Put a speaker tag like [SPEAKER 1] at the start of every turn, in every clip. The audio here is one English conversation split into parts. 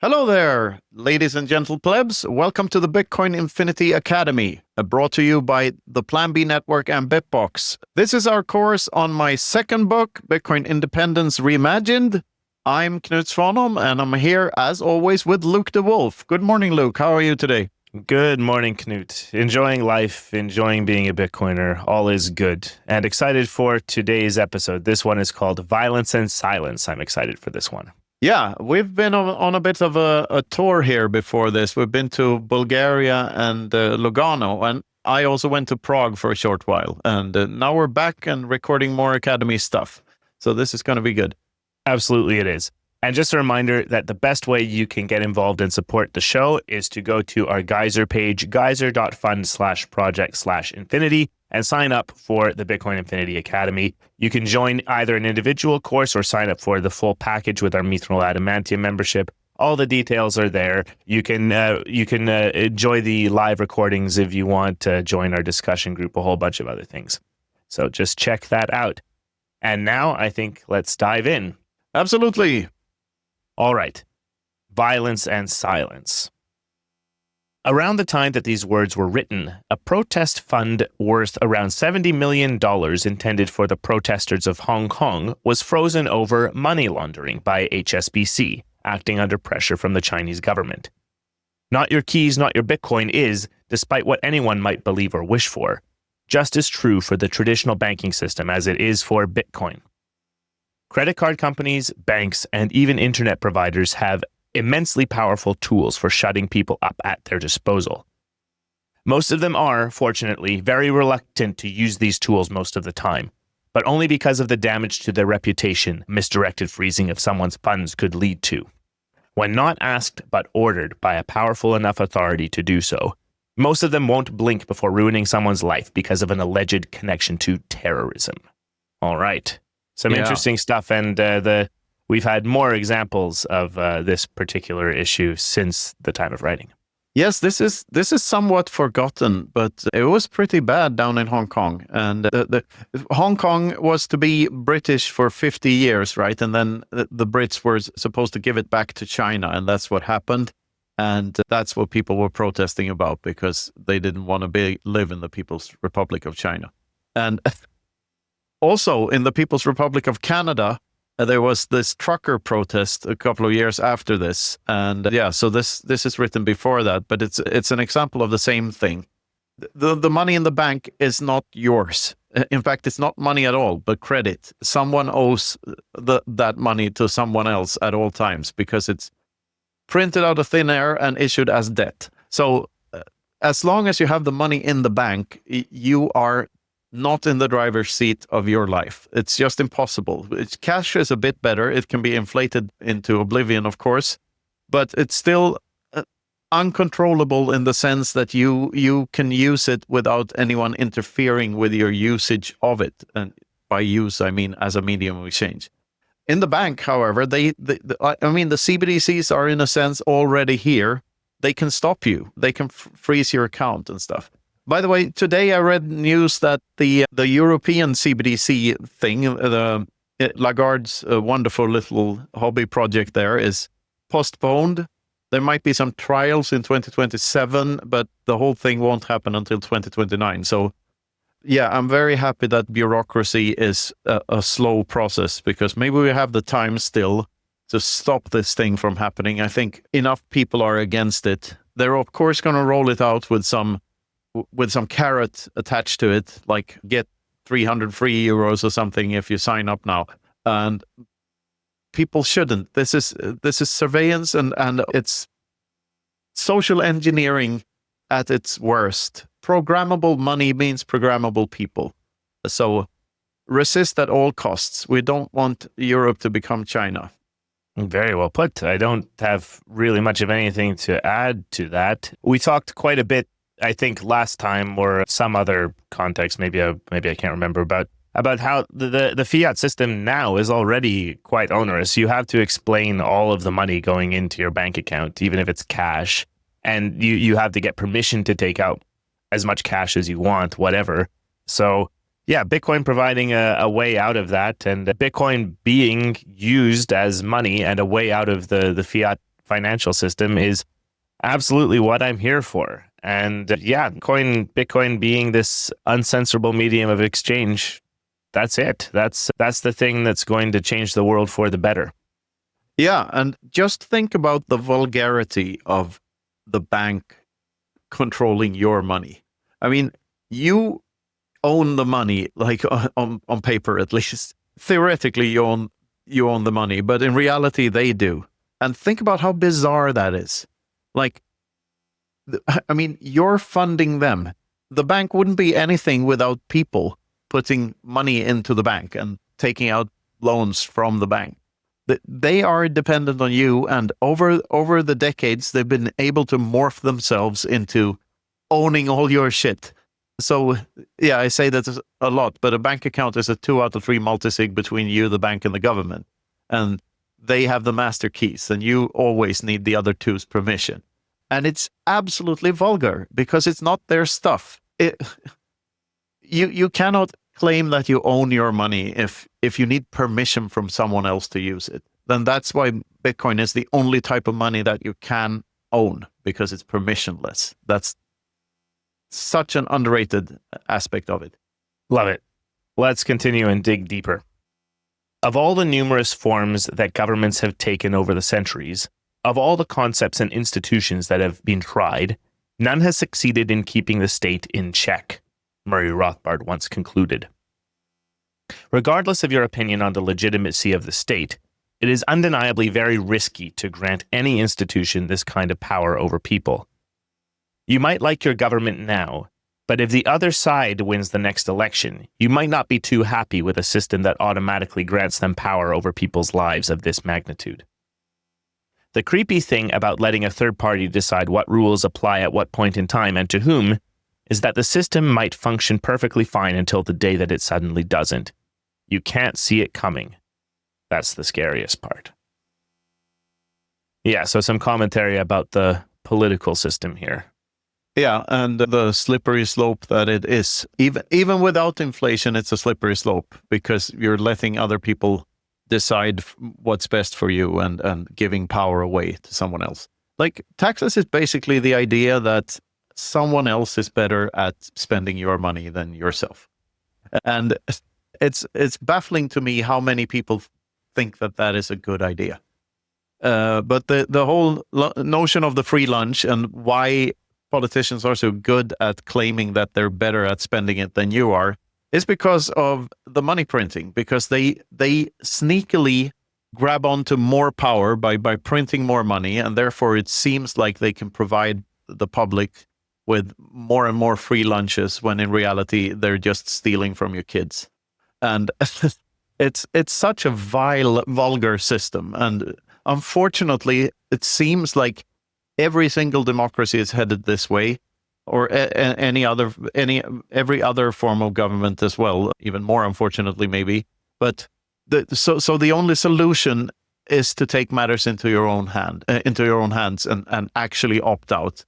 [SPEAKER 1] Hello there, ladies and gentle plebs. Welcome to the Bitcoin Infinity Academy, brought to you by the Plan B Network and Bitbox. This is our course on my second book, Bitcoin Independence Reimagined. I'm Knut Svanholm, and I'm here, as always, with Luke the Wolf. Good morning, Luke. How are you today?
[SPEAKER 2] Good morning, Knut. Enjoying life, enjoying being a Bitcoiner. All is good. And excited for today's episode. This one is called Violence and Silence. I'm excited for this one.
[SPEAKER 1] Yeah, we've been on a bit of a tour here before this. We've been to Bulgaria and Lugano, and I also went to Prague for a short while. And now we're back and recording more Academy stuff. So this is going to be good.
[SPEAKER 2] Absolutely it is. And just a reminder that the best way you can get involved and support the show is to go to our Geyser page, geyser.fund/project/infinity, and sign up for the Bitcoin Infinity Academy. You can join either an individual course or sign up for the full package with our Mithril Adamantium membership. All the details are there. You can enjoy the live recordings if you want to join our discussion group, a whole bunch of other things. So just check that out. And now I think let's dive in.
[SPEAKER 1] Absolutely.
[SPEAKER 2] All right. Violence and silence. Around the time that these words were written, a protest fund worth around $70 million intended for the protesters of Hong Kong was frozen over money laundering by HSBC, acting under pressure from the Chinese government. Not your keys, not your Bitcoin is, despite what anyone might believe or wish for, just as true for the traditional banking system as it is for Bitcoin. Credit card companies, banks, and even internet providers have immensely powerful tools for shutting people up at their disposal. Most of them are, fortunately, very reluctant to use these tools most of the time, but only because of the damage to their reputation misdirected freezing of someone's funds could lead to. When not asked but ordered by a powerful enough authority to do so, most of them won't blink before ruining someone's life because of an alleged connection to terrorism. All right. Some interesting stuff, and we've had more examples of this particular issue since the time of writing.
[SPEAKER 1] Yes, this is somewhat forgotten, but it was pretty bad down in Hong Kong. And the Hong Kong was to be British for 50 years, right? And then the Brits were supposed to give it back to China, and that's what happened. And that's what people were protesting about because they didn't want to live in the People's Republic of China. And also in the People's Republic of Canada, there was this trucker protest a couple of years after this. And so this is written before that, but it's an example of the same thing. The money in the bank is not yours. In fact, it's not money at all, but credit. Someone owes that money to someone else at all times because it's printed out of thin air and issued as debt. So as long as you have the money in the bank, you are not in the driver's seat of your life. It's just impossible. Cash is a bit better. It can be inflated into oblivion, of course, but it's still uncontrollable in the sense that you can use it without anyone interfering with your usage of it. And by use, I mean as a medium of exchange. In the bank, however, the CBDCs are in a sense already here. They can stop you. They can freeze your account and stuff. By the way, today I read news that the European CBDC thing, Lagarde's wonderful little hobby project there, is postponed. There might be some trials in 2027, but the whole thing won't happen until 2029. So, yeah, I'm very happy that bureaucracy is a slow process because maybe we have the time still to stop this thing from happening. I think enough people are against it. They're, of course, going to roll it out with some carrot attached to it, like get 300 free euros or something if you sign up now. And people shouldn't. This is surveillance and it's social engineering at its worst. Programmable money means programmable people. So resist at all costs. We don't want Europe to become China.
[SPEAKER 2] Very well put. I don't have really much of anything to add to that. We talked quite a bit, I think last time or some other context, maybe I can't remember, about how the fiat system now is already quite onerous. You have to explain all of the money going into your bank account, even if it's cash, and you have to get permission to take out as much cash as you want, whatever. So yeah, Bitcoin providing a way out of that, and Bitcoin being used as money and a way out of the fiat financial system is absolutely what I'm here for. And Bitcoin being this uncensorable medium of exchange, that's it. That's the thing that's going to change the world for the better.
[SPEAKER 1] Yeah, and just think about the vulgarity of the bank controlling your money. I mean, you own the money, like on paper at least. Theoretically, you own the money, but in reality, they do. And think about how bizarre that is. Like, I mean, you're funding them. The bank wouldn't be anything without people putting money into the bank and taking out loans from the bank. They are dependent on you, and over the decades, they've been able to morph themselves into owning all your shit. So, yeah, I say that a lot, but a bank account is a 2 out of 3 multisig between you, the bank, and the government. And they have the master keys, and you always need the other two's permission. And it's absolutely vulgar because it's not their stuff. You cannot claim that you own your money if you need permission from someone else to use it. Then that's why Bitcoin is the only type of money that you can own, because it's permissionless. That's such an underrated aspect of it.
[SPEAKER 2] Love it. Let's continue and dig deeper. Of all the numerous forms that governments have taken over the centuries, of all the concepts and institutions that have been tried, none has succeeded in keeping the state in check, Murray Rothbard once concluded. Regardless of your opinion on the legitimacy of the state, it is undeniably very risky to grant any institution this kind of power over people. You might like your government now, but if the other side wins the next election, you might not be too happy with a system that automatically grants them power over people's lives of this magnitude. The creepy thing about letting a third party decide what rules apply at what point in time and to whom is that the system might function perfectly fine until the day that it suddenly doesn't. You can't see it coming. That's the scariest part. Yeah, so some commentary about the political system here.
[SPEAKER 1] Yeah, and the slippery slope that it is. Even without inflation, it's a slippery slope because you're letting other people decide what's best for you and giving power away to someone else. Like, taxes is basically the idea that someone else is better at spending your money than yourself. And it's baffling to me how many people think that is a good idea. But the whole notion of the free lunch and why politicians are so good at claiming that they're better at spending it than you are is because of the money printing, because they sneakily grab onto more power by printing more money, and therefore it seems like they can provide the public with more and more free lunches when in reality they're just stealing from your kids. And it's such a vile, vulgar system. And unfortunately, it seems like every single democracy is headed this way, or every other form of government as well, even more unfortunately maybe. But so the only solution is to take matters into your own hands and actually opt out.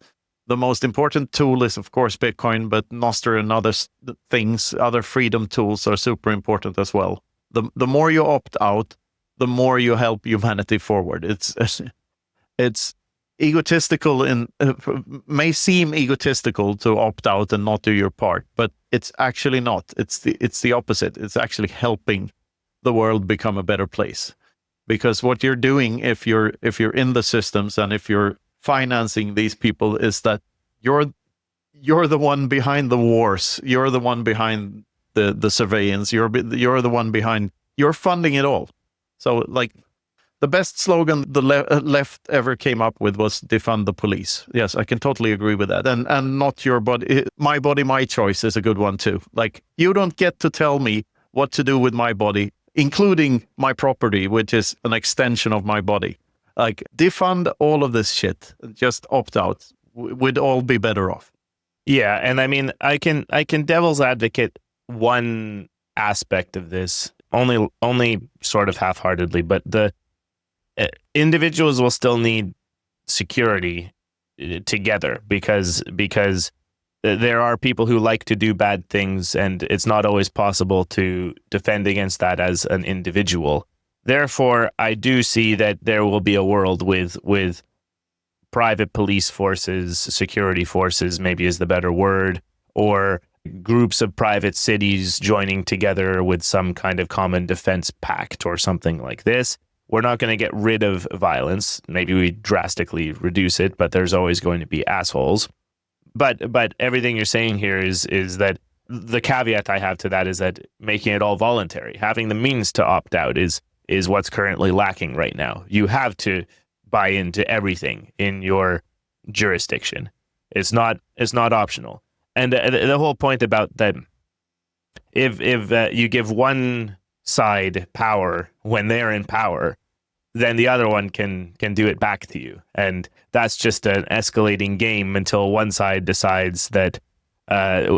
[SPEAKER 1] The most important tool is, of course, Bitcoin, but Nostr and other things, other freedom tools are super important as well. The more you opt out, the more you help humanity forward. It's egotistical may seem egotistical to opt out and not do your part, but it's actually not. It's the opposite. It's actually helping the world become a better place. Because what you're doing if you're in the systems and if you're financing these people is that you're the one behind the wars. You're the one behind the surveillance. You're the one behind. You're funding it all. So, like, the best slogan the left ever came up with was defund the police. Yes, I can totally agree with that. And not your body, my choice is a good one too. Like, you don't get to tell me what to do with my body, including my property, which is an extension of my body. Like, defund all of this shit. Just opt out. We'd all be better off.
[SPEAKER 2] Yeah, and I mean, I can devil's advocate one aspect of this, only sort of half-heartedly, but the individuals will still need security together because there are people who like to do bad things, and it's not always possible to defend against that as an individual. Therefore, I do see that there will be a world with private police forces, security forces, maybe is the better word, or groups of private cities joining together with some kind of common defense pact or something like this. We're not going to get rid of violence. Maybe we drastically reduce it, but there's always going to be assholes. But everything you're saying here is that the caveat I have to that is that making it all voluntary, having the means to opt out is what's currently lacking right now. You have to buy into everything in your jurisdiction. It's not optional. And the whole point about that, if you give one side power when they're in power, then the other one can do it back to you. And that's just an escalating game until one side decides that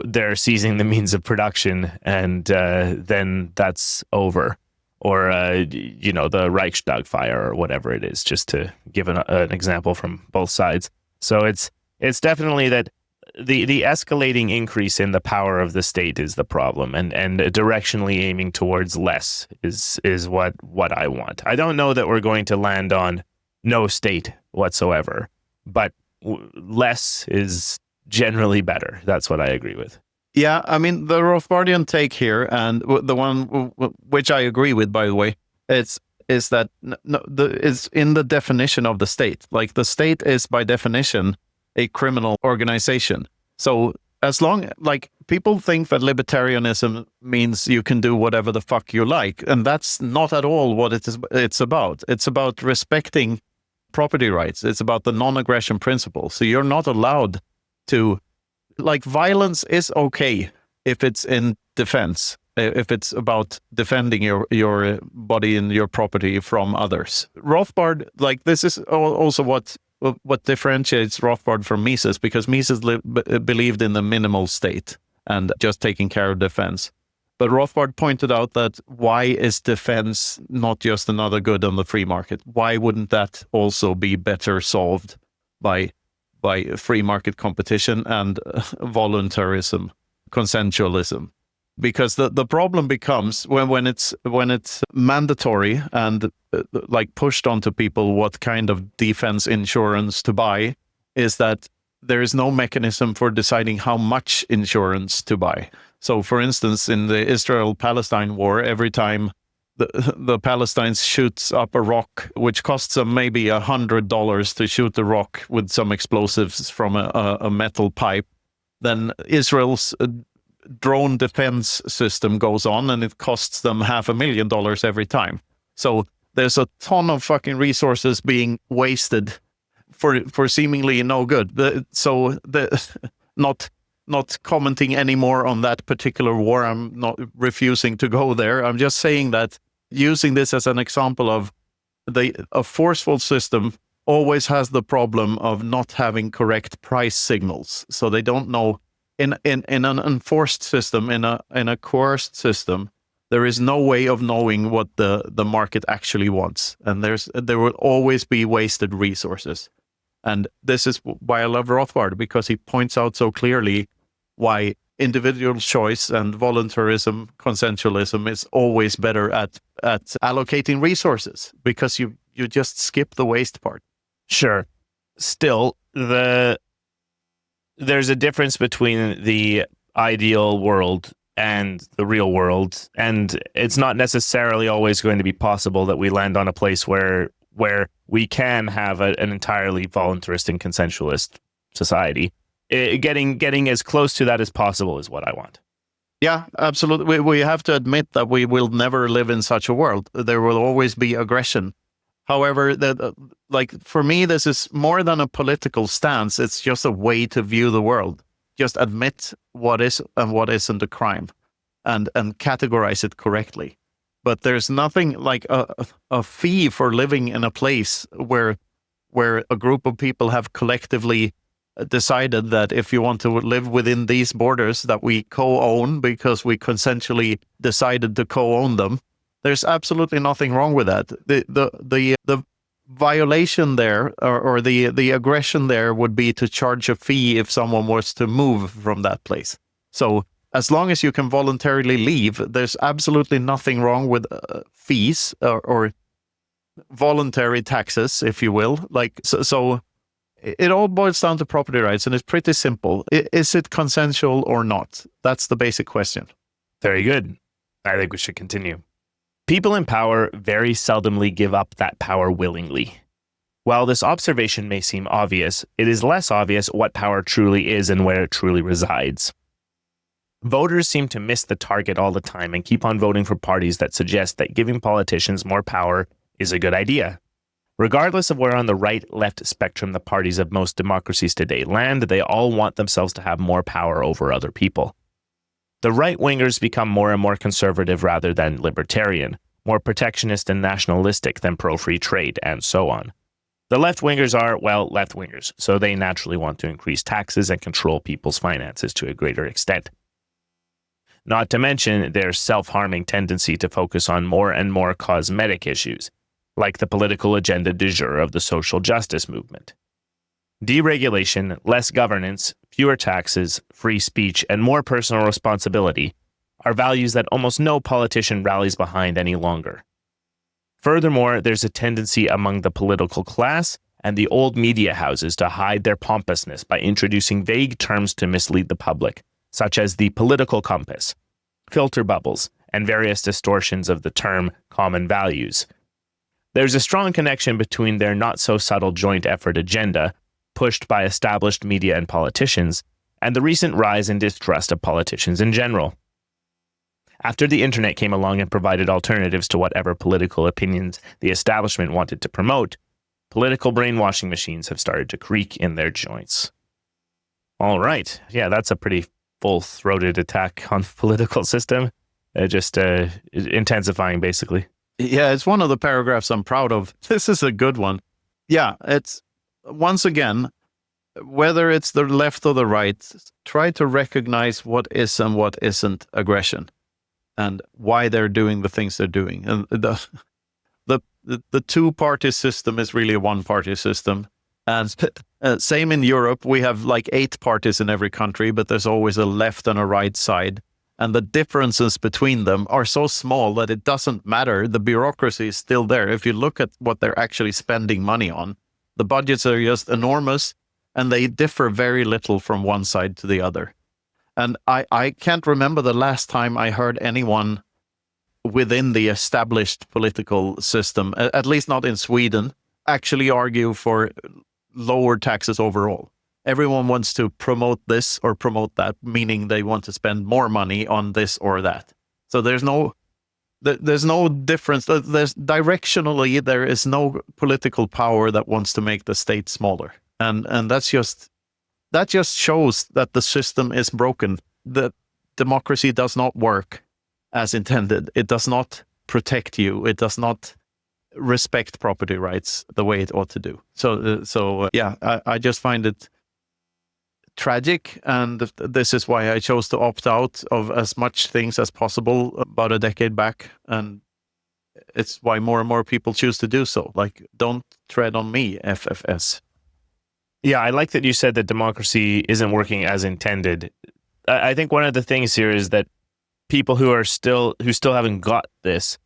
[SPEAKER 2] they're seizing the means of production, and then that's over. Or, the Reichstag fire or whatever it is, just to give an example from both sides. So it's definitely that the escalating increase in the power of the state is the problem, and directionally aiming towards less is what I want. I don't know that we're going to land on no state whatsoever, but less is generally better. That's what I agree with.
[SPEAKER 1] Yeah, I mean, the Rothbardian take here, and the one which I agree with, by the way, is that it's in the definition of the state. Like, the state is by definition a criminal organization. So as long, like, people think that libertarianism means you can do whatever the fuck you like, and that's not at all what it's about. It's about respecting property rights. It's about the non-aggression principle. So you're not allowed to, like, violence is okay if it's in defense, if it's about defending your body and your property from others. Rothbard, like, this is also what differentiates Rothbard from Mises, because Mises believed in the minimal state and just taking care of defense. But Rothbard pointed out that why is defense not just another good on the free market? Why wouldn't that also be better solved by free market competition and voluntarism, consensualism? Because the problem becomes when it's mandatory and like pushed onto people what kind of defense insurance to buy, is that there is no mechanism for deciding how much insurance to buy. So, for instance, in the Israel-Palestine war, every time the Palestinians shoots up a rock, which costs them maybe $100 to shoot the rock with some explosives from a metal pipe, then Israel's drone defense system goes on, and it costs them $500,000 every time. So there's a ton of fucking resources being wasted for seemingly no good. So not commenting anymore on that particular war. I'm not refusing to go there. I'm just saying that using this as an example of a forceful system always has the problem of not having correct price signals. So they don't know. In an enforced system, in a coerced system, there is no way of knowing what the market actually wants, and there will always be wasted resources. And this is why I love Rothbard, because he points out so clearly why individual choice and voluntarism, consensualism is always better at allocating resources, because you just skip the waste part.
[SPEAKER 2] Sure. Still, there's a difference between the ideal world and the real world, and it's not necessarily always going to be possible that we land on a place where we can have an entirely voluntarist and consensualist society. Getting as close to that as possible is what I want.
[SPEAKER 1] Yeah, absolutely. We have to admit that we will never live in such a world. There will always be aggression. However, for me, this is more than a political stance. It's just a way to view the world. Just admit what is and what isn't a crime, and categorize it correctly. But there's nothing like a fee for living in a place where a group of people have collectively decided that if you want to live within these borders that we co-own because we consensually decided to co-own them. There's absolutely nothing wrong with that. The violation there, or the aggression there, would be to charge a fee if someone was to move from that place. So as long as you can voluntarily leave, there's absolutely nothing wrong with fees or voluntary taxes, if you will. So it all boils down to property rights, and it's pretty simple. Is it consensual or not? That's the basic question.
[SPEAKER 2] Very good. I think we should continue. People in power very seldomly give up that power willingly. While this observation may seem obvious, it is less obvious what power truly is and where it truly resides. Voters seem to miss the target all the time and keep on voting for parties that suggest that giving politicians more power is a good idea. Regardless of where on the right-left spectrum the parties of most democracies today land, they all want themselves to have more power over other people. The right-wingers become more and more conservative rather than libertarian, more protectionist and nationalistic than pro-free trade, and so on. The left-wingers are, well, left-wingers, so they naturally want to increase taxes and control people's finances to a greater extent. Not to mention their self-harming tendency to focus on more and more cosmetic issues, like the political agenda du jour of the social justice movement. Deregulation, less governance, fewer taxes, free speech, and more personal responsibility are values that almost no politician rallies behind any longer. Furthermore, there's a tendency among the political class and the old media houses to hide their pompousness by introducing vague terms to mislead the public, such as the political compass, filter bubbles, and various distortions of the term common values. There's a strong connection between their not-so-subtle joint effort agenda, pushed by established media and politicians, and the recent rise in distrust of politicians in general. After the internet came along and provided alternatives to whatever political opinions the establishment wanted to promote, political brainwashing machines have started to creak in their joints. All right. Yeah, that's a pretty full-throated attack on the political system. Just intensifying, basically.
[SPEAKER 1] Yeah, it's one of the paragraphs I'm proud of. This is a good one. Yeah, it's, once again, whether it's the left or the right, try to recognize what is and what isn't aggression and why they're doing the things they're doing. And the two-party system is really a one-party system. And same in Europe, we have like 8 parties in every country, but there's always a left and a right side. And the differences between them are so small that it doesn't matter. The bureaucracy is still there. If you look at what they're actually spending money on, the budgets are just enormous, and they differ very little from one side to the other. And I can't remember the last time I heard anyone within the established political system, at least not in Sweden, actually argue for lower taxes overall. Everyone wants to promote this or promote that, meaning they want to spend more money on this or that. So there's no difference. There's directionally, there is no political power that wants to make the state smaller. And that just shows that the system is broken. That democracy does not work as intended. It does not protect you. It does not respect property rights the way it ought to do. So I just find it tragic, and this is why I chose to opt out of as much things as possible about a decade back, and it's why more and more people choose to do so. Like, don't tread on me, FFS.
[SPEAKER 2] Yeah, I like that you said that democracy isn't working as intended. I think one of the things here is that people who still haven't got this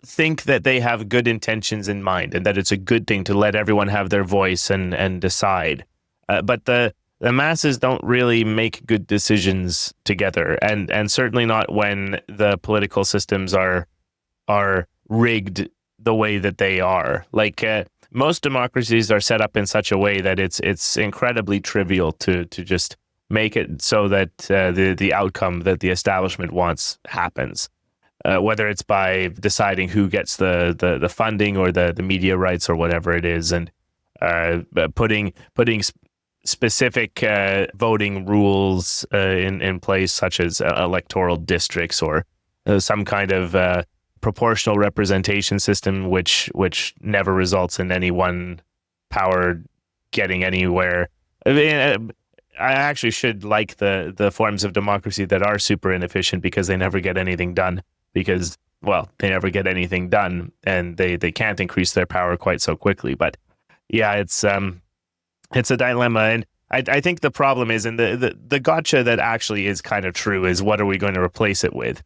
[SPEAKER 2] think that they have good intentions in mind and that it's a good thing to let everyone have their voice and decide. But the masses don't really make good decisions together, and certainly not when the political systems are rigged the way that they are. Like most democracies are set up in such a way that it's incredibly trivial to just make it so that the outcome that the establishment wants happens. Whether it's by deciding who gets the funding or the media rights or whatever it is, and putting specific voting rules in place, such as electoral districts or some kind of proportional representation system, which never results in any one power getting anywhere. I mean, I actually should like the forms of democracy that are super inefficient because they never get anything done. Because, well, they never get anything done, and they can't increase their power quite so quickly. But yeah, it's a dilemma, and I think the problem is, and the gotcha that actually is kind of true, is what are we going to replace it with?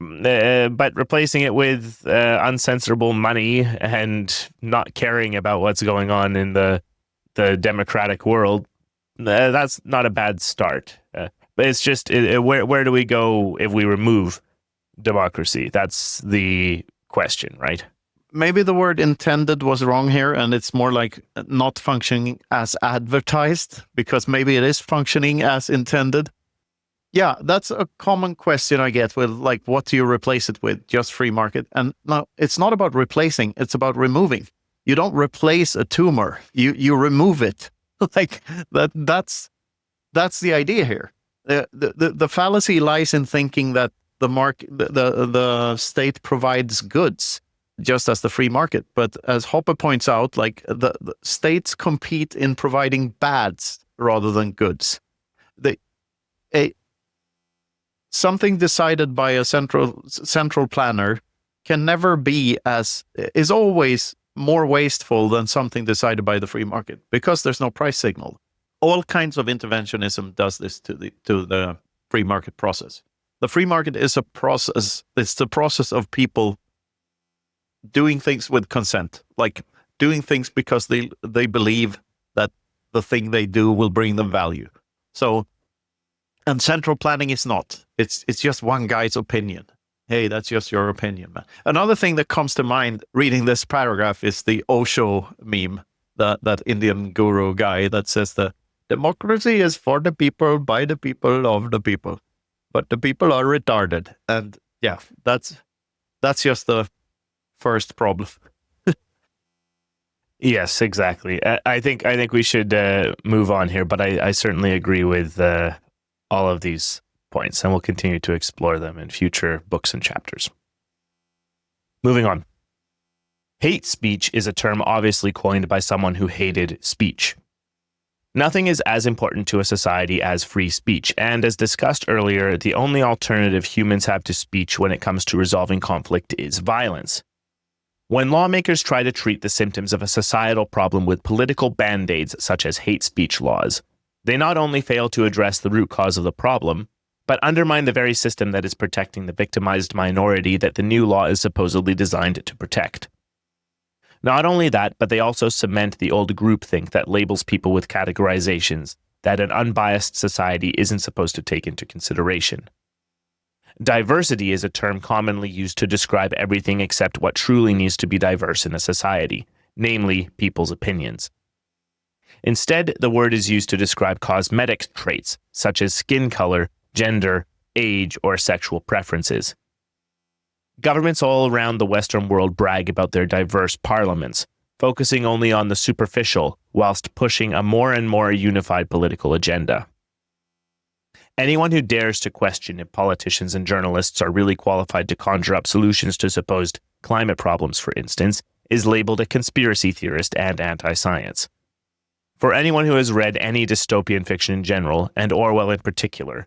[SPEAKER 2] But replacing it with uncensorable money and not caring about what's going on in the the democratic world, that's not a bad start. But it's just, where do we go if we remove democracy? That's the question, right?
[SPEAKER 1] Maybe the word intended was wrong here, and it's more like not functioning as advertised, because maybe it is functioning as intended. Yeah, that's a common question I get with, like, what do you replace it with? Just free market. And no, it's not about replacing, it's about removing. You don't replace a tumor, you remove it. Like that's the idea here. The fallacy lies in thinking that the state provides goods just as the free market. But as Hoppe points out, like the states compete in providing bads rather than goods. Something decided by a central planner can never be is always more wasteful than something decided by the free market, because there's no price signal. All kinds of interventionism does this to the free market process. The free market is a process. It's the process of people doing things with consent, like doing things because they believe that the thing they do will bring them value. So, and central planning is not. It's just one guy's opinion. Hey, that's just your opinion, man. Another thing that comes to mind reading this paragraph is the Osho meme, that Indian guru guy that says the democracy is for the people, by the people, of the people, but the people are retarded. And yeah, that's just the first problem.
[SPEAKER 2] Yes, exactly. I think we should move on here, but I certainly agree with all of these points, and we'll continue to explore them in future books and chapters. Moving on. Hate speech is a term obviously coined by someone who hated speech. Nothing is as important to a society as free speech, and as discussed earlier, the only alternative humans have to speech when it comes to resolving conflict is violence. When lawmakers try to treat the symptoms of a societal problem with political band-aids such as hate speech laws, they not only fail to address the root cause of the problem, but undermine the very system that is protecting the victimized minority that the new law is supposedly designed to protect. Not only that, but they also cement the old groupthink that labels people with categorizations that an unbiased society isn't supposed to take into consideration. Diversity is a term commonly used to describe everything except what truly needs to be diverse in a society, namely people's opinions. Instead, the word is used to describe cosmetic traits, such as skin color, gender, age, or sexual preferences. Governments all around the Western world brag about their diverse parliaments, focusing only on the superficial, whilst pushing a more and more unified political agenda. Anyone who dares to question if politicians and journalists are really qualified to conjure up solutions to supposed climate problems, for instance, is labeled a conspiracy theorist and anti-science. For anyone who has read any dystopian fiction in general, and Orwell in particular,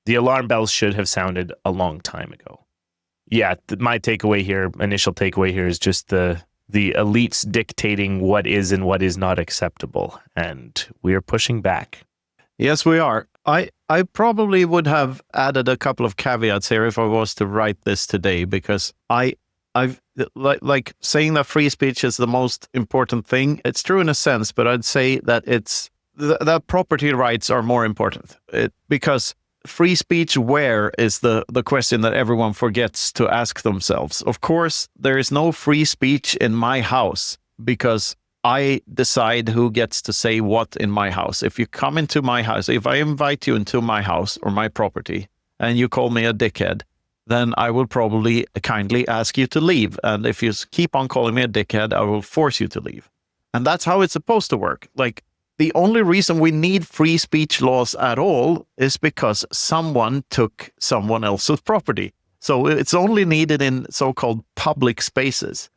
[SPEAKER 2] the alarm bells should have sounded a long time ago. Yeah, my initial takeaway here is just the elites dictating what is and what is not acceptable, and we are pushing back.
[SPEAKER 1] Yes, we are. I probably would have added a couple of caveats here if I was to write this today, because I've like saying that free speech is the most important thing. It's true in a sense, but I'd say that that property rights are more important. Because free speech where is the question that everyone forgets to ask themselves. Of course, there is no free speech in my house because I decide who gets to say what in my house. If you come into my house, if I invite you into my house or my property and you call me a dickhead, then I will probably kindly ask you to leave. And if you keep on calling me a dickhead, I will force you to leave. And that's how it's supposed to work. Like, the only reason we need free speech laws at all is because someone took someone else's property. So it's only needed in so-called public spaces.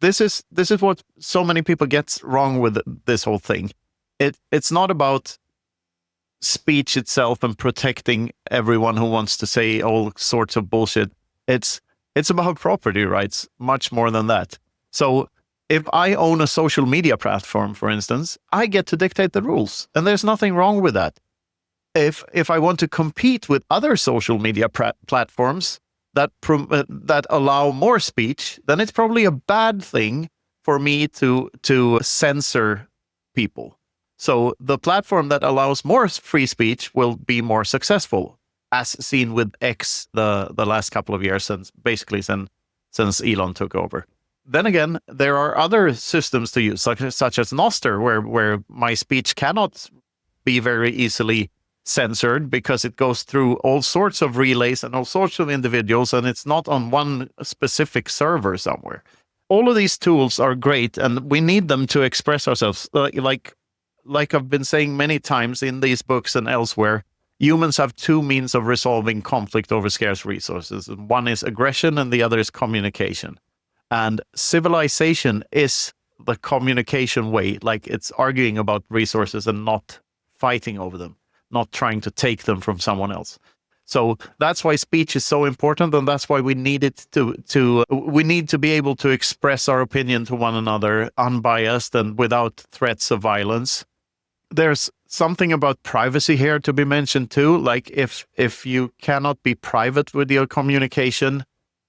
[SPEAKER 1] This is what so many people get wrong with this whole thing. It's not about speech itself and protecting everyone who wants to say all sorts of bullshit. It's about property rights, much more than that. So if I own a social media platform, for instance, I get to dictate the rules, and there's nothing wrong with that. If I want to compete with other social media platforms that allow more speech, then it's probably a bad thing for me to censor people. So the platform that allows more free speech will be more successful, as seen with X the last couple of years, since Elon took over. Then again, there are other systems to use, such as Nostr, where my speech cannot be very easily censored because it goes through all sorts of relays and all sorts of individuals, and it's not on one specific server somewhere. All of these tools are great, and we need them to express ourselves. Like I've been saying many times in these books and elsewhere, humans have two means of resolving conflict over scarce resources. One is aggression, and the other is communication. And civilization is the communication way. Like, it's arguing about resources and not fighting over them, not trying to take them from someone else. So that's why speech is so important, and that's why we need it we need to be able to express our opinion to one another unbiased and without threats of violence. There's something about privacy here to be mentioned too. Like, if you cannot be private with your communication,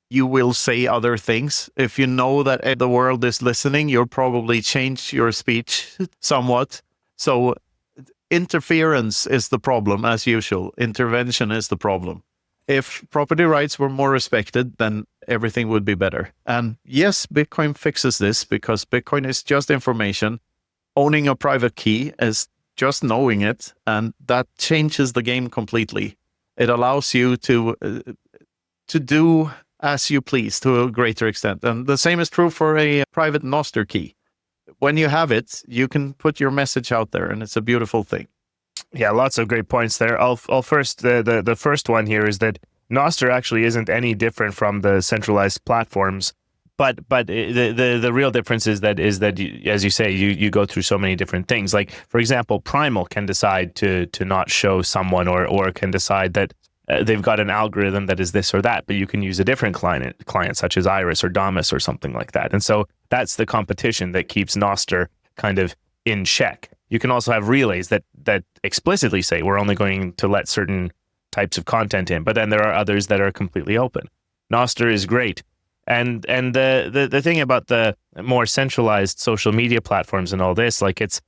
[SPEAKER 1] you will say other things. If you know that the world is listening, you'll probably change your speech somewhat. So interference is the problem, as usual. Intervention is the problem. If property rights were more respected, then everything would be better. And yes, Bitcoin fixes this, because Bitcoin is just information. Owning a private key is just knowing it, and that changes the game completely. It allows you to do as you please to a greater extent. And the same is true for a private Nostr key. When you have it, you can put your message out there, and it's a beautiful thing.
[SPEAKER 2] Yeah, lots of great points there. I'll first, the first one here is that Nostr actually isn't any different from the centralized platforms, but the real difference is that you, as you say, you go through so many different things. Like, for example, Primal can decide to not show someone, or can decide that they've got an algorithm that is this or that, but you can use a different client such as Iris or Damus or something like that. And so that's the competition that keeps Nostr kind of in check. You can also have relays that explicitly say we're only going to let certain types of content in, but then there are others that are completely open. Nostr is great. And the thing about the more centralized social media platforms and all this, like, it's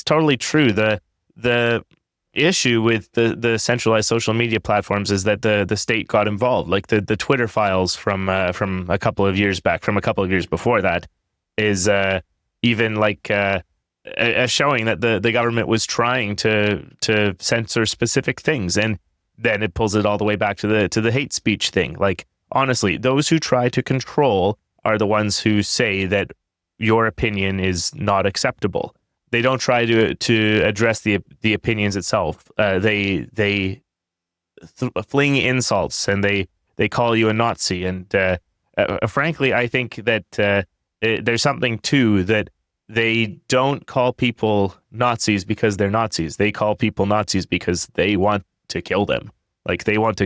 [SPEAKER 2] totally true. The issue with the centralized social media platforms is that the state got involved. Like, the Twitter files from a couple of years back, from a couple of years before that, is even like showing that the government was trying to censor specific things, and then it pulls it all the way back to the hate speech thing. Like, honestly, those who try to control are the ones who say that your opinion is not acceptable. They don't try to address the opinions itself. They fling insults, and they call you a Nazi. And frankly, I think that there's something too that they don't call people Nazis because they're Nazis. They call people Nazis because they want to kill them. Like, they want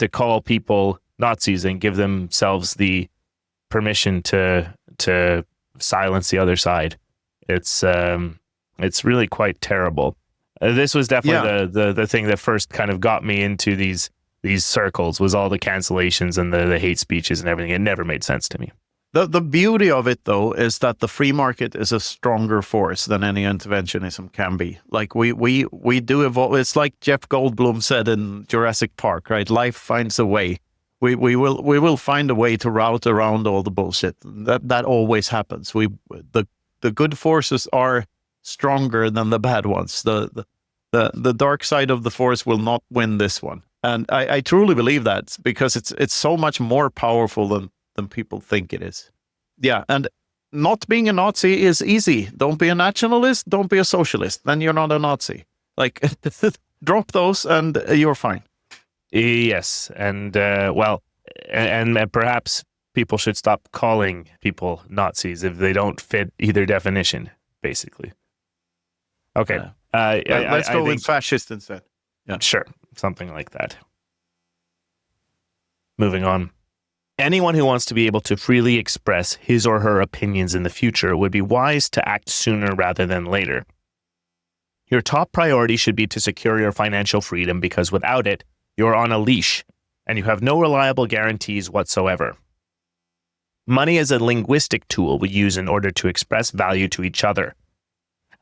[SPEAKER 2] to call people Nazis and give themselves the permission to silence the other side. It's really quite terrible. This was definitely the thing that first kind of got me into these circles, was all the cancellations and the hate speeches and everything. It never made sense to me.
[SPEAKER 1] The beauty of it, though, is that the free market is a stronger force than any interventionism can be. Like, we do evolve. It's like Jeff Goldblum said in Jurassic Park, right? Life finds a way. We will find a way to route around all the bullshit. That always happens. The good forces are stronger than the bad ones. The dark side of the force will not win this one. And I truly believe that, because it's so much more powerful than people think it is. Yeah, and not being a Nazi is easy. Don't be a nationalist, don't be a socialist. Then you're not a Nazi. Like, drop those and you're fine.
[SPEAKER 2] Yes, and and perhaps people should stop calling people Nazis if they don't fit either definition, basically. Okay.
[SPEAKER 1] Let's go with fascist instead.
[SPEAKER 2] Yeah. Sure, something like that. Moving on. Anyone who wants to be able to freely express his or her opinions in the future would be wise to act sooner rather than later. Your top priority should be to secure your financial freedom, because without it, you're on a leash and you have no reliable guarantees whatsoever. Money is a linguistic tool we use in order to express value to each other.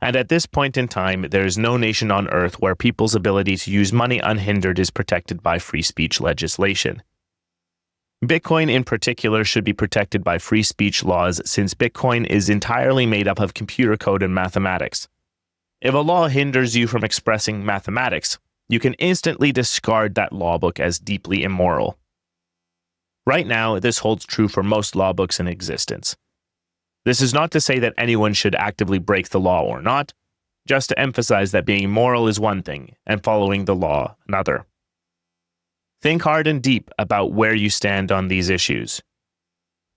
[SPEAKER 2] And at this point in time, there is no nation on earth where people's ability to use money unhindered is protected by free speech legislation. Bitcoin in particular should be protected by free speech laws since Bitcoin is entirely made up of computer code and mathematics. If a law hinders you from expressing mathematics, you can instantly discard that law book as deeply immoral. Right now, this holds true for most law books in existence. This is not to say that anyone should actively break the law or not, just to emphasize that being moral is one thing and following the law another. Think hard and deep about where you stand on these issues.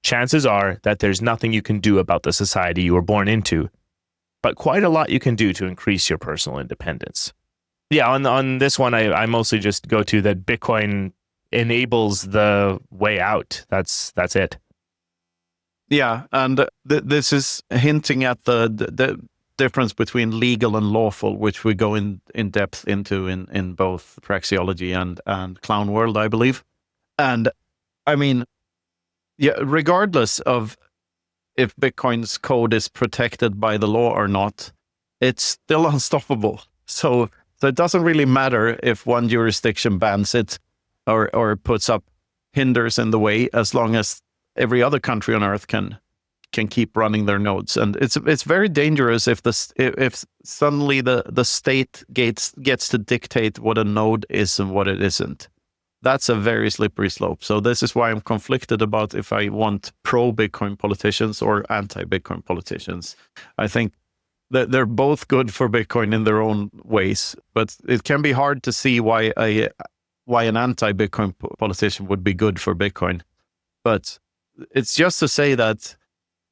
[SPEAKER 2] Chances are that there's nothing you can do about the society you were born into, but quite a lot you can do to increase your personal independence. Yeah, on this one, I mostly just go to that Bitcoin enables the way out. That's it.
[SPEAKER 1] Yeah, and this is hinting at the difference between legal and lawful, which we go in depth into in both Praxeology and Clown World, I believe. And I mean, yeah, regardless of if Bitcoin's code is protected by the law or not, it's still unstoppable. So it doesn't really matter if one jurisdiction bans it or puts up hinders in the way, as long as every other country on earth can keep running their nodes. And it's very dangerous if suddenly the state gets to dictate what a node is and what it isn't. That's a very slippery slope. So this is why I'm conflicted about if I want pro-Bitcoin politicians or anti-Bitcoin politicians. I think that they're both good for Bitcoin in their own ways, but it can be hard to see why an anti-Bitcoin politician would be good for Bitcoin. But it's just to say that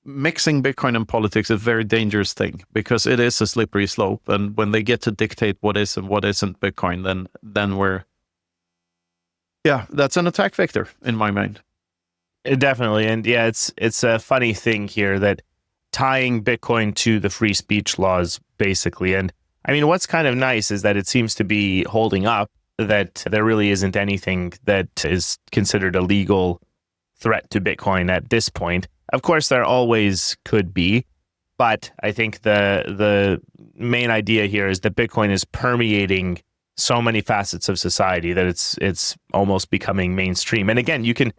[SPEAKER 1] mixing Bitcoin and politics is a very dangerous thing, because it is a slippery slope. And when they get to dictate what is and what isn't Bitcoin, then that's an attack vector in my mind.
[SPEAKER 2] Definitely. And yeah, it's a funny thing here that tying Bitcoin to the free speech laws, basically. And I mean, what's kind of nice is that it seems to be holding up, that there really isn't anything that is considered a legal threat to Bitcoin at this point. Of course, there always could be, but I think the main idea here is that Bitcoin is permeating so many facets of society that it's almost becoming mainstream. And again, you can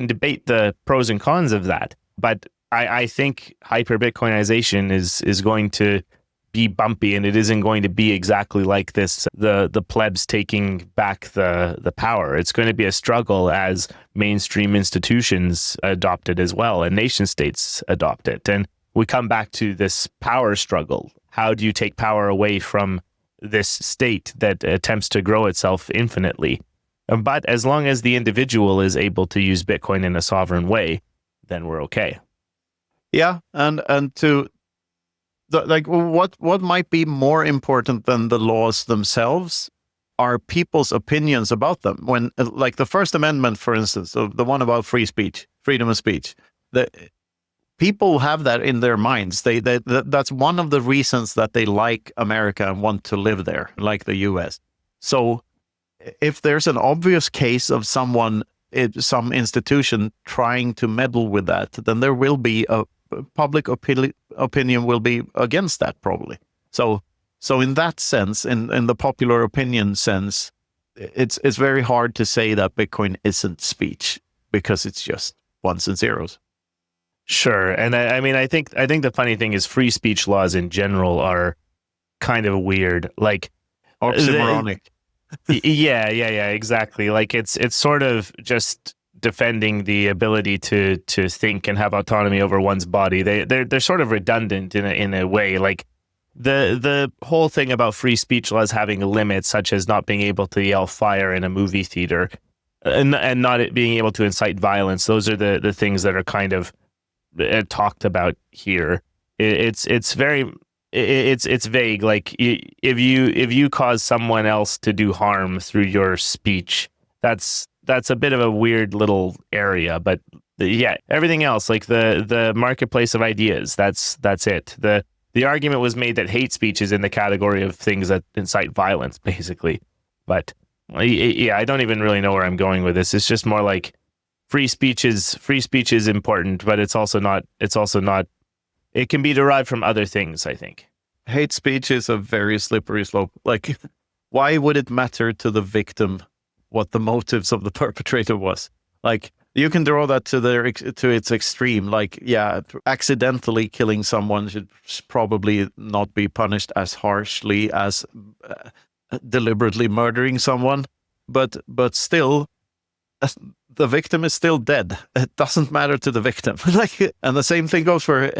[SPEAKER 2] debate the pros and cons of that, but I think hyper Bitcoinization is going to be bumpy, and it isn't going to be exactly like this, the plebs taking back the power. It's going to be a struggle as mainstream institutions adopt it as well, and nation states adopt it. And we come back to this power struggle. How do you take power away from this state that attempts to grow itself infinitely? But as long as the individual is able to use Bitcoin in a sovereign way, then we're okay.
[SPEAKER 1] Yeah, and to what might be more important than the laws themselves are people's opinions about them. When, like the First Amendment, for instance, so the one about free speech, freedom of speech, the people have that in their minds. That's one of the reasons that they like America and want to live there, like the US. So if there's an obvious case of some institution trying to meddle with that, then there will be a public opinion will be against that, probably. So in that sense, in the popular opinion sense, it's very hard to say that Bitcoin isn't speech, because it's just ones and zeros.
[SPEAKER 2] Sure. And I mean, I think the funny thing is free speech laws in general are kind of weird, like
[SPEAKER 1] oxymoronic.
[SPEAKER 2] Yeah, exactly. Like it's sort of just defending the ability to think and have autonomy over one's body. They're sort of redundant in a way. Like the whole thing about free speech laws having limits, such as not being able to yell fire in a movie theater, and not being able to incite violence. Those are the things that are kind of talked about here. It's very vague. Like if you cause someone else to do harm through your speech, that's a bit of a weird little area. But yeah, everything else, like the marketplace of ideas, that's it. The argument was made that hate speech is in the category of things that incite violence, basically. But yeah, I don't even really know where I'm going with this. It's just more like free speech is important, but it's also not. It can be derived from other things, I think.
[SPEAKER 1] hate speech is a very slippery slope. Like, why would it matter to the victim what the motives of the perpetrator was? Like, you can draw that to its extreme. Like, yeah, accidentally killing someone should probably not be punished as harshly as deliberately murdering someone. But still, the victim is still dead. It doesn't matter to the victim. Like, and the same thing goes for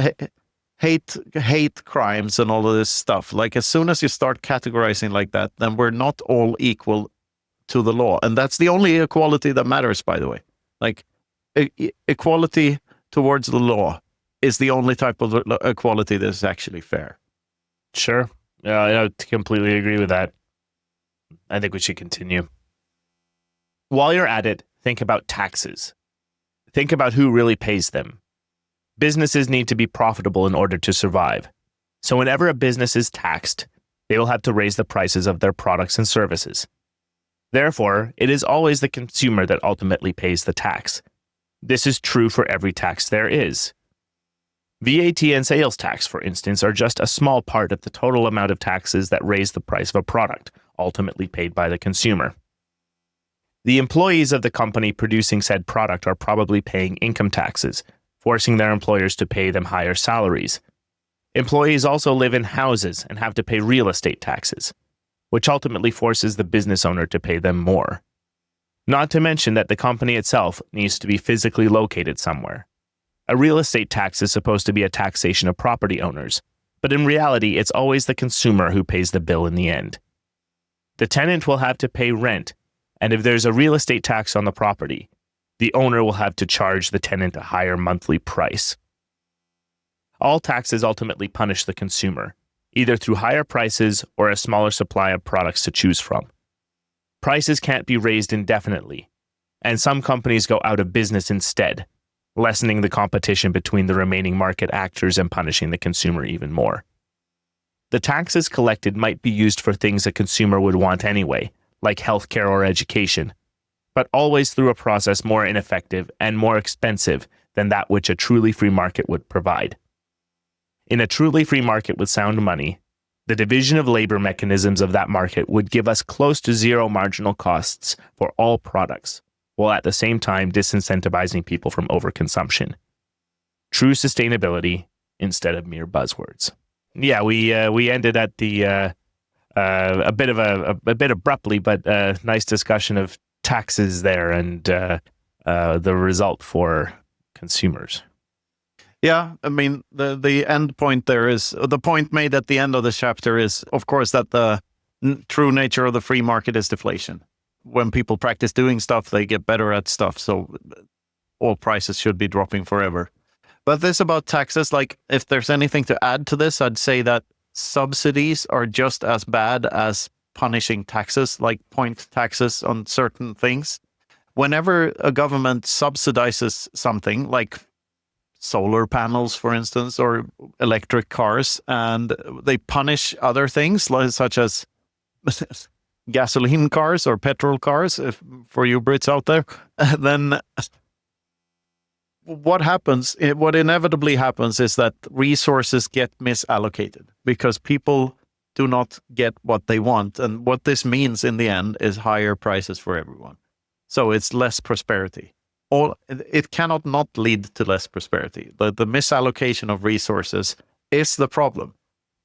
[SPEAKER 1] hate crimes and all of this stuff. Like, as soon as you start categorizing like that, then we're not all equal to the law, and that's the only equality that matters, by the way. Like, equality towards the law is the only type of equality that is actually fair.
[SPEAKER 2] Sure. Yeah, I completely agree with that. I think we should continue. While you're at it, think about taxes. Think about who really pays them. Businesses need to be profitable in order to survive. So whenever a business is taxed, they will have to raise the prices of their products and services. Therefore, it is always the consumer that ultimately pays the tax. This is true for every tax there is. VAT and sales tax, for instance, are just a small part of the total amount of taxes that raise the price of a product, ultimately paid by the consumer. The employees of the company producing said product are probably paying income taxes, forcing their employers to pay them higher salaries. Employees also live in houses and have to pay real estate taxes, which ultimately forces the business owner to pay them more. Not to mention that the company itself needs to be physically located somewhere. A real estate tax is supposed to be a taxation of property owners, but in reality, it's always the consumer who pays the bill in the end. The tenant will have to pay rent, and if there's a real estate tax on the property, the owner will have to charge the tenant a higher monthly price. All taxes ultimately punish the consumer, either through higher prices or a smaller supply of products to choose from. Prices can't be raised indefinitely, and some companies go out of business instead, lessening the competition between the remaining market actors and punishing the consumer even more. The taxes collected might be used for things a consumer would want anyway, like healthcare or education, but always through a process more ineffective and more expensive than that which a truly free market would provide. In a truly free market with sound money, the division of labor mechanisms of that market would give us close to zero marginal costs for all products, while at the same time disincentivizing people from overconsumption. True sustainability instead of mere buzzwords. Yeah, we ended at the a bit abruptly, but nice discussion of taxes there and the result for consumers.
[SPEAKER 1] Yeah, I mean, the end point there is, the point made at the end of the chapter is, of course, that the true nature of the free market is deflation. When people practice doing stuff, they get better at stuff, so all prices should be dropping forever. But this about taxes, like, if there's anything to add to this, I'd say that subsidies are just as bad as punishing taxes, like point taxes on certain things. Whenever a government subsidizes something, like solar panels, for instance, or electric cars, and they punish other things, such as gasoline cars or petrol cars, for you Brits out there, then what inevitably happens is that resources get misallocated because people do not get what they want. And what this means in the end is higher prices for everyone. So it's less prosperity. It cannot not lead to less prosperity. The misallocation of resources is the problem.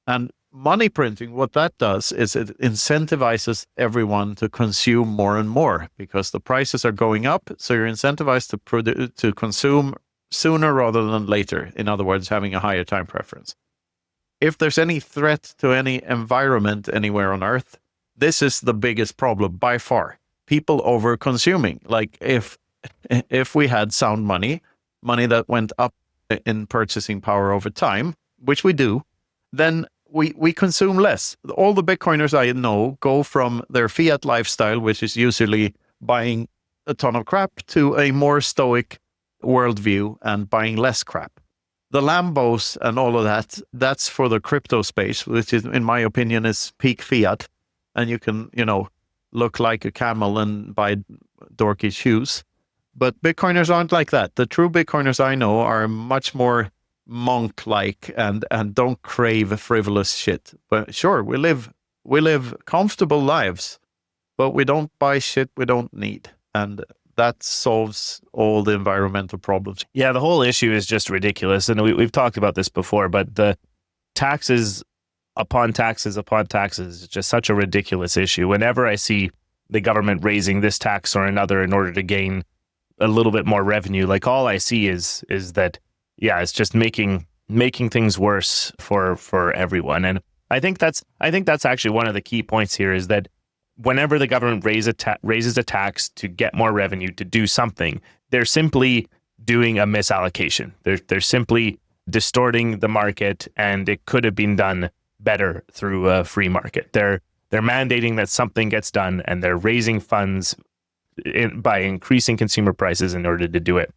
[SPEAKER 1] And money printing, what that does is it incentivizes everyone to consume more and more because the prices are going up. So you're incentivized to consume sooner rather than later. In other words, having a higher time preference. If there's any threat to any environment anywhere on Earth, this is the biggest problem by far. People over consuming. Like if we had sound money that went up in purchasing power over time, which we do, then we consume less. All the Bitcoiners I know go from their fiat lifestyle, which is usually buying a ton of crap, to a more stoic worldview and buying less crap. The Lambos and all of that, that's for the crypto space, which is, in my opinion, is peak fiat. And you can, look like a camel and buy dorky shoes. But Bitcoiners aren't like that. The true Bitcoiners I know are much more monk-like and don't crave frivolous shit. But sure, we live comfortable lives, but we don't buy shit we don't need, and that solves all the environmental problems.
[SPEAKER 2] Yeah, the whole issue is just ridiculous, and we've talked about this before. But the taxes upon taxes upon taxes is just such a ridiculous issue. Whenever I see the government raising this tax or another in order to gain a little bit more revenue, like all I see is that, yeah, it's just making things worse for everyone. And I think that's actually one of the key points here, is that whenever the government raises a tax to get more revenue to do something, they're simply doing a misallocation. They're simply distorting the market, and it could have been done better through a free market. They're mandating that something gets done, and they're raising funds by increasing consumer prices in order to do it.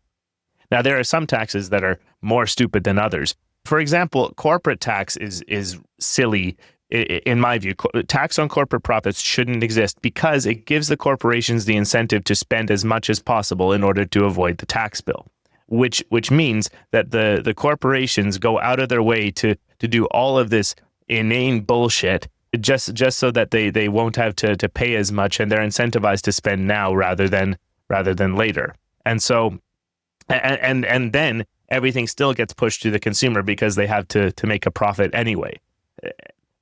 [SPEAKER 2] Now, there are some taxes that are more stupid than others. For example, corporate tax is silly. In my view, tax on corporate profits shouldn't exist because it gives the corporations the incentive to spend as much as possible in order to avoid the tax bill, which means that the corporations go out of their way to do all of this inane bullshit just so that they won't have to pay as much, and they're incentivized to spend now rather than later. And so and then everything still gets pushed to the consumer because they have to make a profit anyway.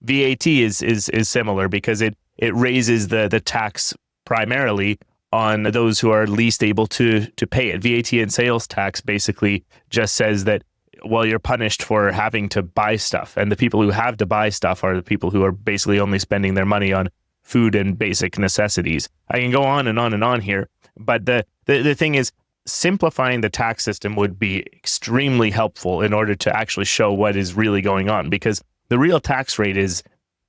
[SPEAKER 2] VAT is similar because it raises the tax primarily on those who are least able to pay it. VAT and sales tax basically just says that, well, you're punished for having to buy stuff, and the people who have to buy stuff are the people who are basically only spending their money on food and basic necessities. I can go on and on and on here, but the thing is, simplifying the tax system would be extremely helpful in order to actually show what is really going on, because the real tax rate is,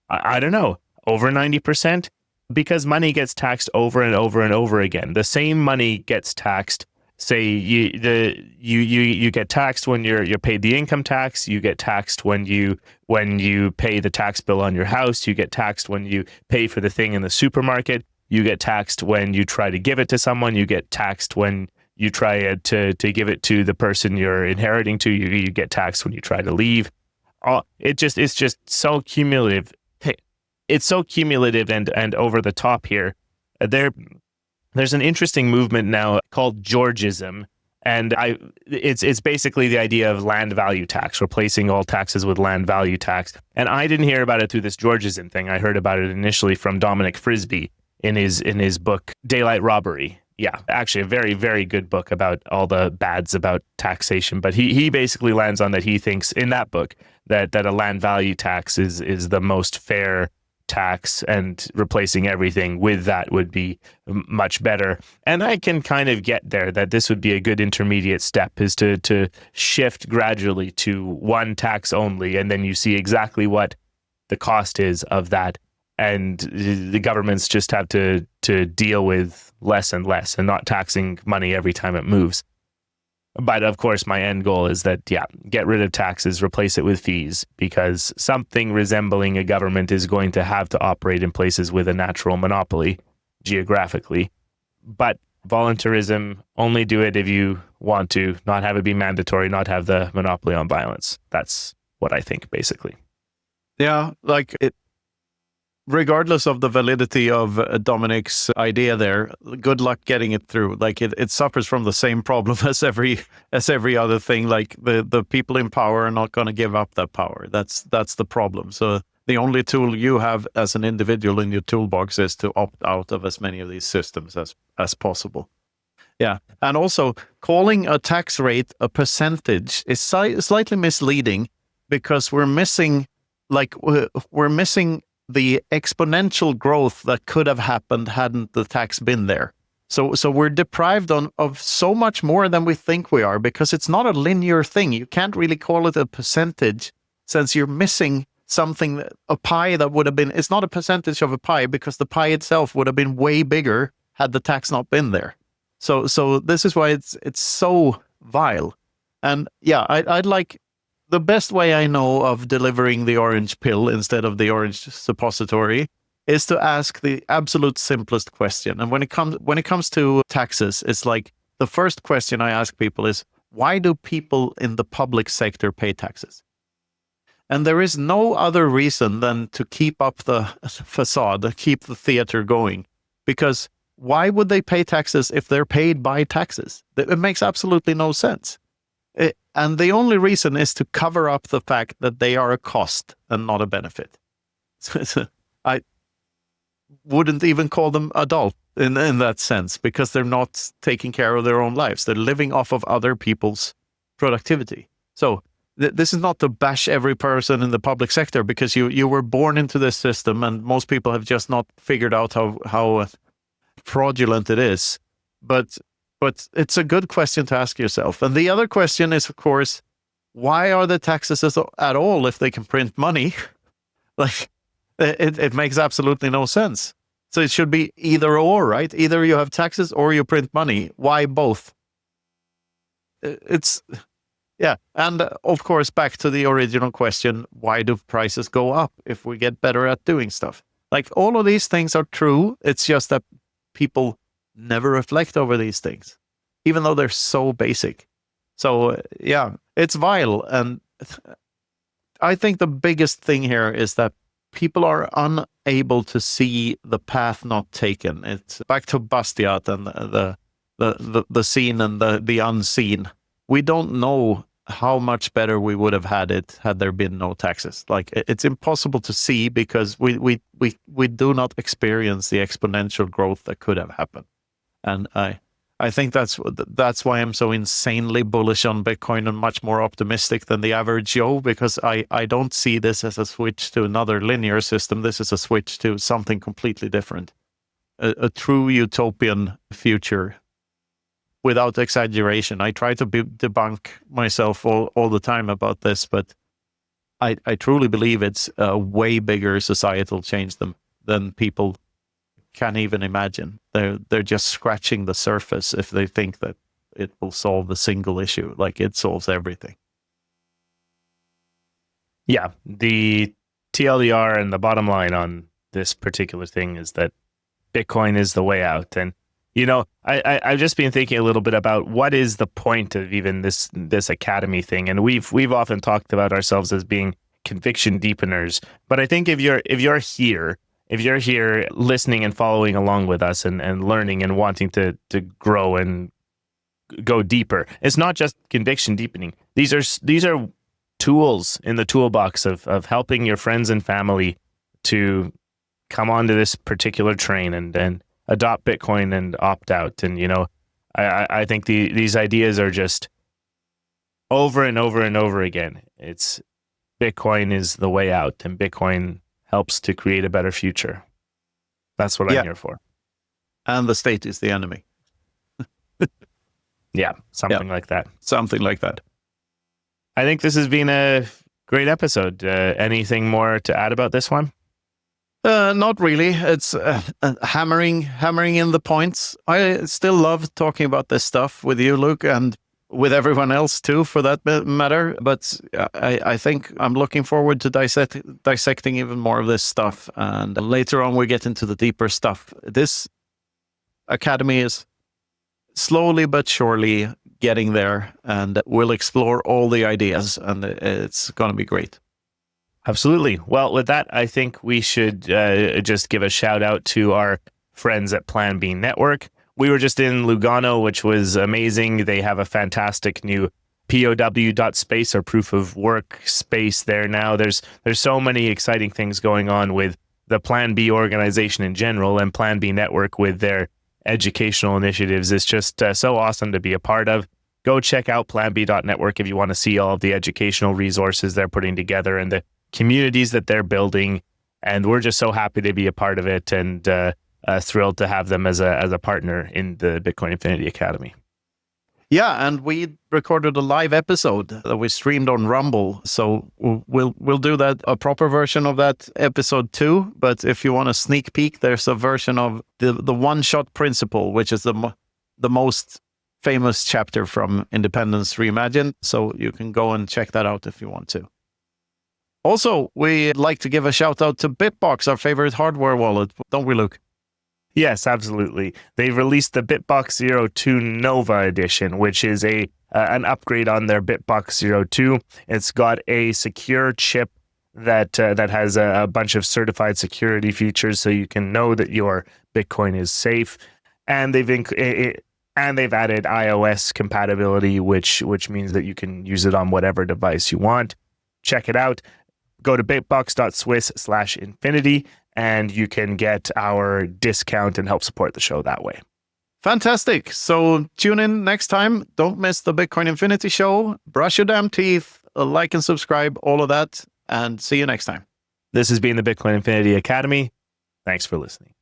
[SPEAKER 2] I don't know, over 90%, because money gets taxed over and over and over again. The same money gets taxed. Say you get taxed when you're paid the income tax. You get taxed when you pay the tax bill on your house. You get taxed when you pay for the thing in the supermarket. You get taxed when you try to give it to someone. You get taxed when you try to give it to the person you're inheriting to. You get taxed when you try to leave. It's just so cumulative. It's so cumulative and over the top here. There's an interesting movement now called Georgism, and it's basically the idea of land value tax, replacing all taxes with land value tax. And I didn't hear about it through this Georgism thing. I heard about it initially from Dominic Frisby in his book Daylight Robbery. Yeah, actually a very, very good book about all the bads about taxation. But he basically lands on that he thinks in that book that a land value tax is the most fair tax, and replacing everything with that would be much better. And I can kind of get there, that this would be a good intermediate step, is to shift gradually to one tax only, and then you see exactly what the cost is of that. And the governments just have to deal with less and less and not taxing money every time it moves. But of course, my end goal is that, yeah, get rid of taxes, replace it with fees, because something resembling a government is going to have to operate in places with a natural monopoly geographically. But voluntarism, only do it if you want to, not have it be mandatory, not have the monopoly on violence. That's what I think, basically.
[SPEAKER 1] Yeah, like it. Regardless of the validity of Dominic's idea there, good luck getting it through. Like it suffers from the same problem as every other thing. Like the people in power are not going to give up that power. That's the problem. So the only tool you have as an individual in your toolbox is to opt out of as many of these systems as possible. Yeah, and also calling a tax rate a percentage is slightly misleading, because we're missing the exponential growth that could have happened hadn't the tax been there. So we're deprived of so much more than we think we are, because it's not a linear thing. You can't really call it a percentage, since you're missing something, a pie that would have been, it's not a percentage of a pie, because the pie itself would have been way bigger had the tax not been there. So this is why it's so vile. And yeah, I'd like, the best way I know of delivering the orange pill instead of the orange suppository is to ask the absolute simplest question. And when it comes to taxes, it's like the first question I ask people is, why do people in the public sector pay taxes? And there is no other reason than to keep up the facade, keep the theater going. Because why would they pay taxes if they're paid by taxes? It makes absolutely no sense. And the only reason is to cover up the fact that they are a cost and not a benefit. I wouldn't even call them adult in that sense, because they're not taking care of their own lives. They're living off of other people's productivity. So this is not to bash every person in the public sector, because you were born into this system, and most people have just not figured out how fraudulent it is. But it's a good question to ask yourself. And the other question is, of course, why are the taxes at all if they can print money? Like, it makes absolutely no sense. So it should be either or, right? Either you have taxes or you print money. Why both? Yeah. And of course, back to the original question, why do prices go up if we get better at doing stuff? Like, all of these things are true. It's just that people never reflect over these things, even though they're so basic. So yeah, it's vile. And I think the biggest thing here is that people are unable to see the path not taken. It's back to Bastiat and the seen and the unseen. We don't know how much better we would have had it had there been no taxes. Like, it's impossible to see, because we do not experience the exponential growth that could have happened. And I think that's why I'm so insanely bullish on Bitcoin and much more optimistic than the average Joe, because I don't see this as a switch to another linear system. This is a switch to something completely different, a true utopian future. Without exaggeration, I try to debunk myself all the time about this, but I truly believe it's a way bigger societal change than people can even imagine. They're just scratching the surface if they think that it will solve a single issue. Like, it solves everything.
[SPEAKER 2] Yeah, the TLDR and the bottom line on this particular thing is that Bitcoin is the way out. And I've just been thinking a little bit about what is the point of even this academy thing, and we've often talked about ourselves as being conviction deepeners. But I think if you're here listening and following along with us and learning and wanting to grow and go deeper, it's not just conviction deepening. These are tools in the toolbox of helping your friends and family to come onto this particular train and adopt Bitcoin and opt out. And, I think these ideas are just over and over and over again. It's Bitcoin is the way out, and Bitcoin helps to create a better future. That's what I'm here for.
[SPEAKER 1] And the state is the enemy.
[SPEAKER 2] Yeah, something like that.
[SPEAKER 1] Something like that.
[SPEAKER 2] I think this has been a great episode. Anything more to add about this one?
[SPEAKER 1] Not really. It's hammering in the points. I still love talking about this stuff with you, Luke, and with everyone else too, for that matter. But I think I'm looking forward to dissecting even more of this stuff. And later on, we get into the deeper stuff. This academy is slowly but surely getting there, and we'll explore all the ideas, and it's going to be great.
[SPEAKER 2] Absolutely. Well, with that, I think we should just give a shout out to our friends at Plan B Network. We were just in Lugano, which was amazing. They have a fantastic new POW.space, or proof of work space there now. There's so many exciting things going on with the Plan B organization in general, and Plan B Network with their educational initiatives. It's just so awesome to be a part of. Go check out planb.network if you want to see all of the educational resources they're putting together and the communities that they're building, and we're just so happy to be a part of it, and thrilled to have them as a partner in the Bitcoin Infinity Academy.
[SPEAKER 1] Yeah, and we recorded a live episode that we streamed on Rumble, so we'll do a proper version of that episode too. But if you want a sneak peek, there's a version of the one-shot principle, which is the most famous chapter from Independence Reimagined. So you can go and check that out if you want to. Also, we'd like to give a shout out to Bitbox, our favorite hardware wallet, don't we, Luke?
[SPEAKER 2] Yes, absolutely. They've released the Bitbox 02 Nova edition, which is an upgrade on their Bitbox 02. It's got a secure chip that has a bunch of certified security features, so you can know that your Bitcoin is safe. And they've added iOS compatibility, which means that you can use it on whatever device you want. Check it out. Go to bitbox.swiss/infinity, and you can get our discount and help support the show that way.
[SPEAKER 1] Fantastic. So tune in next time. Don't miss the Bitcoin Infinity show. Brush your damn teeth, like and subscribe, all of that. And see you next time.
[SPEAKER 2] This has been the Bitcoin Infinity Academy. Thanks for listening.